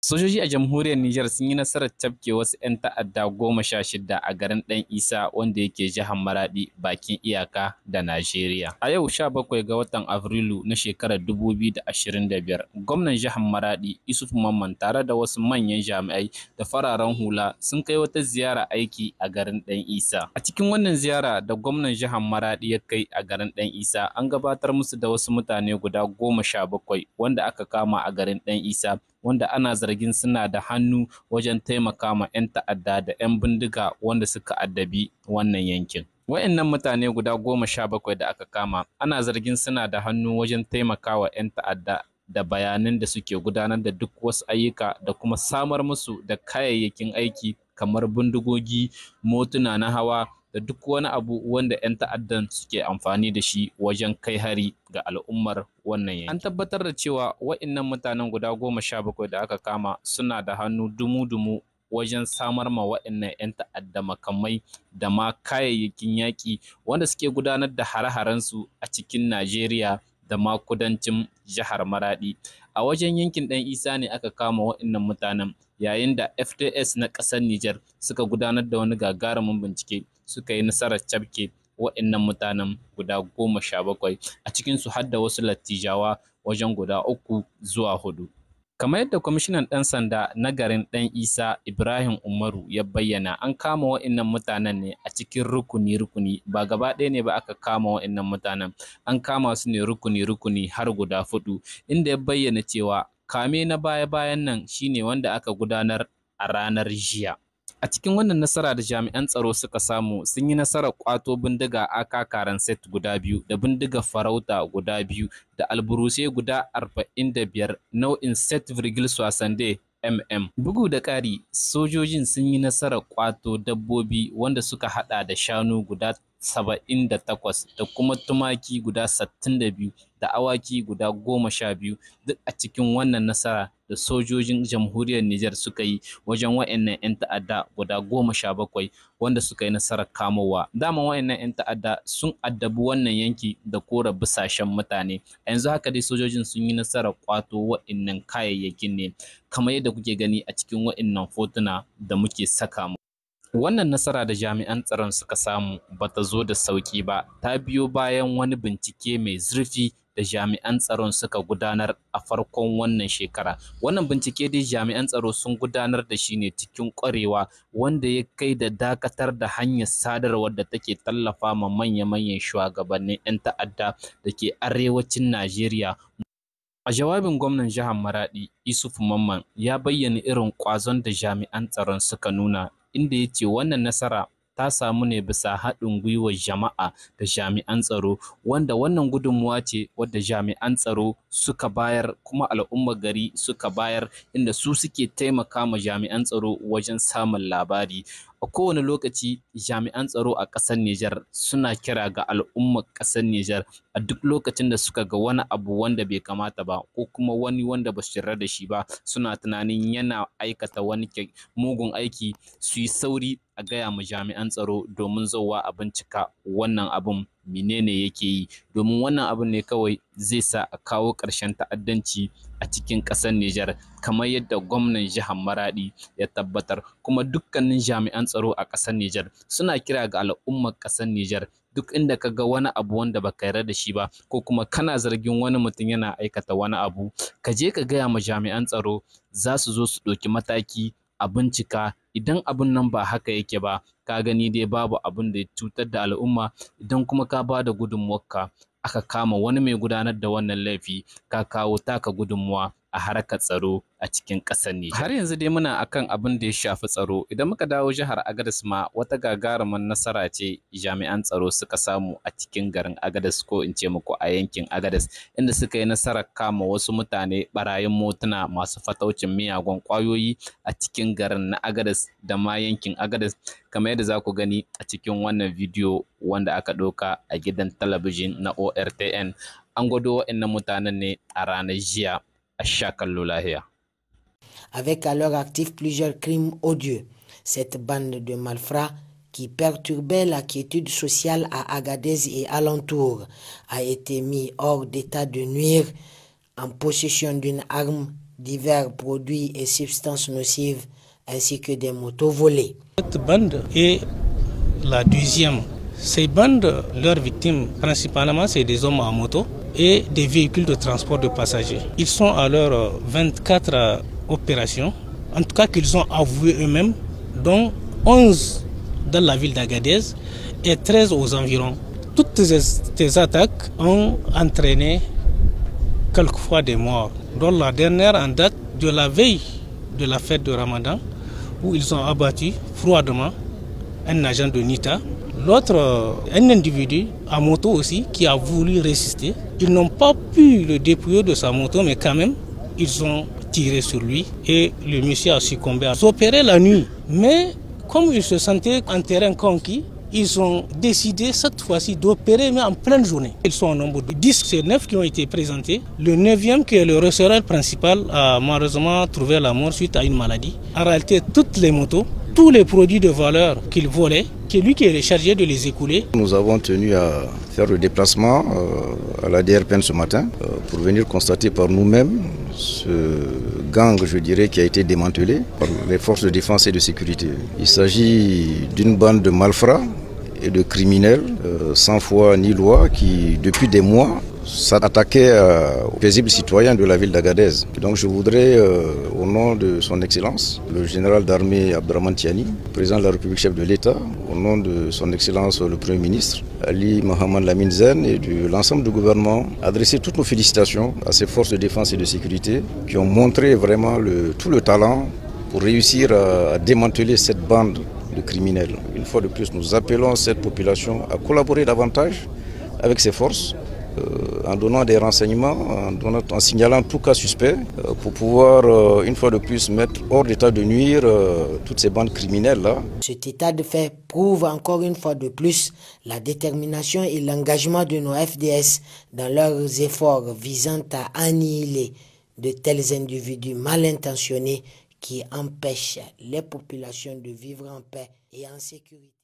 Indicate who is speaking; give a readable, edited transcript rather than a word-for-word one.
Speaker 1: Sojoji a jamhuriyar Nijar sun yi nasarar cafke wasu 'yan ta'adda 16 a garin Ɗan Isa wanda yake jihar Maraɗi bakin iyaka da Najeriya. A yau 17 ga watan Afrilu na shekarar 2025, gwamnan jihar Maraɗi Isuf Mamman tare da wasu manyan jami'ai da fararen hula sun kai wata ziyara aiki a garin Ɗan Isa. A cikin wannan ziyara da gwamnan jihar Maraɗi ya kai a garin Ɗan Isa, an gabatar musu da wasu mutane guda 17 wanda aka kama a garin Ɗan Isa, wanda ana zargin suna da hannu wajen taimaka ma 'yan ta'adda da 'yan bindiga wanda suka addabi wannan yankin. Wa'annan mutane guda 17 da aka kama ana zargin suna da hannu wajen taimakawa 'yan ta'adda da bayanan da suke gudanar da duk wasu ayyuka da kuma samar musu da kayayyakin aiki kamar bindigogi, motuna na hawa da duk wani abu wanda 'yan ta'addan suke amfani da shi wajen kai hari ga al'ummar wannan yanki. An tabbatar da cewa wa'innan mutanen guda 17 da aka kama suna da hannu dumu-dumu wajen samar ma wa'innan 'yan ta'adda makamai da ma kayayyakin yaƙi wanda suke gudanar da hare-harensu a cikin Najeriya da ma kudancin jihar Maraɗi. A wajen yankin Ɗan Isa ne aka kama wa'innan mutanen, yayin da FDS na ƙasar Nijar suka gudanar da wani gagarumin bincike, suka yi nasarar cafke wa'innan mutanen guda 17, a cikinsu har da wasu lattijawa wajen guda 3 zuwa 4. Kamar yadda kwamishinan ɗan sanda na garin Ɗan Isa Ibrahim Umaru ya bayyana, an kama wa'innan mutanen ne a cikin rukuni-rukuni, ba gaba ɗaya ne ba aka kama wa'innan mutanen, an kama su ne rukuni-rukuni har guda 4, inda ya bayyana cewa kame na baya-bayan nan shine wanda aka gudanar a ranar jiya. A cikin wannan nasara da jami'an tsaro suka samu, sun yi nasarar ƙwato bindiga AK set guda 2 da bindigar farauta guda 2 da alburusai guda 45 nau'in 7,62 mm. Bugu da ƙari, sojojin sun yi nasarar ƙwato dabbobi wanda suka haɗa da shanu guda 78 da kuma tumaki guda 62 da awaki guda 12, duk a cikin wannan nasara da sojojin jamhuriyar Nijar suka yi wajen wa'annan 'yan ta'adda guda 17 wanda suka yi nasarar kamowa. Dama wa'annan 'yan ta'adda sun addabi wannan yanki da kora bisashen mutane. A yanzu haka dai sojojin sun yi nasarar kwato wa'annan kayayyakin ne, kamar yadda kuke gani a cikin wa'annan fotuna da muke saka mu. Wannan nasara da jami'an tsaron suka samu bata zo da sauƙi ba, ta biyo bayan wani bincike mai zurfi da jami'an tsaron suka gudanar a farkon wannan shekara. Wannan bincike dai jami'an tsaro sun gudanar da shi ne cikin ƙwarewa, wanda ya kai da dakatar da hanyar sadarwar da take tallafa ma manya-manyan shugabannin 'yan ta'adda da ke arewacin Najeriya. A jawabin gwamnan jihar Maraɗi Isuf Mamman ya bayyana irin ƙwazon da jami'an tsaron suka nuna, inda ya ce wannan nasara ta samu ne bisa haɗin gwiwar jama'a da jami'an tsaro, wanda wannan gudunmuwa ce wadda jami'an tsaro suka bayar kuma al'ummar gari suka bayar, inda su suke taimaka ma jami'an tsaro wajen samun labari. A kowane lokaci jami'an tsaro a ƙasar Nijar suna kira ga al'ummar ƙasar Nijar a duk lokacin da suka ga wani abu wanda bai kamata ba ko kuma wani wanda ba su yarda da shi ba, suna tunanin yana aikata wani mugun aiki, su yi sauri a gaya ma jami'an tsaro domin zowa a bincika wannan abun menene yake yi, domin wannan abun ne kawai zai sa a kawo ƙarshen ta'addanci a cikin ƙasar Nijar, kamar yadda gwamnan jihar Maraɗi ya tabbatar. Kuma dukkanin jami'an tsaro a ƙasar Nijar suna kira ga al'ummar ƙasar Nijar, duk inda ka ga wani abu wanda baka yarda da shi ba ko kuma kana zargin wani mutum yana aikata wani abu, ka je ka gaya ma jami'an tsaro, za su zo su ɗauki mataki a bincika. Idan abun nan ba haka yake ba, ka gani dai babu abun da ya cutar da al'umma. Idan kuma ka ba da gudunmuwarka aka kama wani mai gudanar da wannan laifi, ka kawo taka gudunmuwa a harkar tsaro a cikin ƙasar Nijar. Har yanzu dai muna akan abin da ya shafi tsaro. Idan muka dawo jihar Agadez ma, wata gagarumar nasara ce jami'an tsaro suka samu a cikin garin Agadez, ko in ce muku a yankin Agadez, inda suka yi nasarar kama wasu mutane ɓarayin motuna masu fataucin miyagun ƙwayoyi a cikin garin na Agadez da ma yankin Agadez, kamar yadda za ku gani a cikin wannan bidiyo wanda aka ɗauka a gidan talabijin na ORTN. An gwado waɗannan mutanen ne a ranar jiya. A sha kallo lahiya.
Speaker 2: Avec à leur actif plusieurs crimes odieux, cette bande de malfrats qui perturbait la quiétude sociale à Agadez et alentour a été mis hors d'état de nuire en possession d'une arme divers produits et substances nocives ainsi que des motos volées.
Speaker 3: Cette bande est la deuxième. Ces bandes, leurs victimes, principalement, c'est des hommes en moto et des véhicules de transport de passagers. Ils sont à leurs 24 opérations, en tout cas qu'ils ont avoué eux-mêmes, dont 11 dans la ville d'Agadez et 13 aux environs. Toutes ces attaques ont entraîné quelquefois des morts, dont la dernière en date de la veille de la fête de Ramadan, où ils ont abattu froidement un agent de NITA. L'autre, un individu à moto aussi, qui a voulu résister. Ils n'ont pas pu le dépouiller de sa moto, mais quand même, ils ont tiré sur lui et le monsieur a succombé. Ils opéraient la nuit, mais comme ils se sentaient en terrain conquis, ils ont décidé cette fois-ci d'opérer mais en pleine journée. Ils sont au nombre de 10, c'est 9 qui ont été présentés. Le 9e, qui est le receveur principal, a malheureusement trouvé la mort suite à une maladie. En réalité, toutes les motos, tous les produits de valeur qu'il volait, c'est lui qui est chargé de les écouler.
Speaker 4: Nous avons tenu à faire le déplacement à la DRPN ce matin pour venir constater par nous-mêmes ce gang, je dirais, qui a été démantelé par les forces de défense et de sécurité. Il s'agit d'une bande de malfrats et de criminels sans foi ni loi qui, depuis des mois, s'attaquaient aux paisibles citoyens de la ville d'Agadez. Donc je voudrais, au nom de son Excellence, le général d'armée Abdraman Tiani, président de la République, chef de l'État, au nom de son Excellence le Premier ministre, Ali Mohamed Lamine Zen, et de l'ensemble du gouvernement, adresser toutes nos félicitations à ces forces de défense et de sécurité qui ont montré vraiment tout le talent pour réussir à démanteler cette bande de criminels. Une fois de plus, nous appelons cette population à collaborer davantage avec ces forces, en donnant des renseignements, en signalant tout cas suspect, pour pouvoir, une fois de plus, mettre hors d'état de nuire toutes ces bandes criminelles-là.
Speaker 2: Cet état de fait prouve encore une fois de plus la détermination et l'engagement de nos FDS dans leurs efforts visant à annihiler de tels individus mal intentionnés qui empêchent les populations de vivre en paix et en sécurité.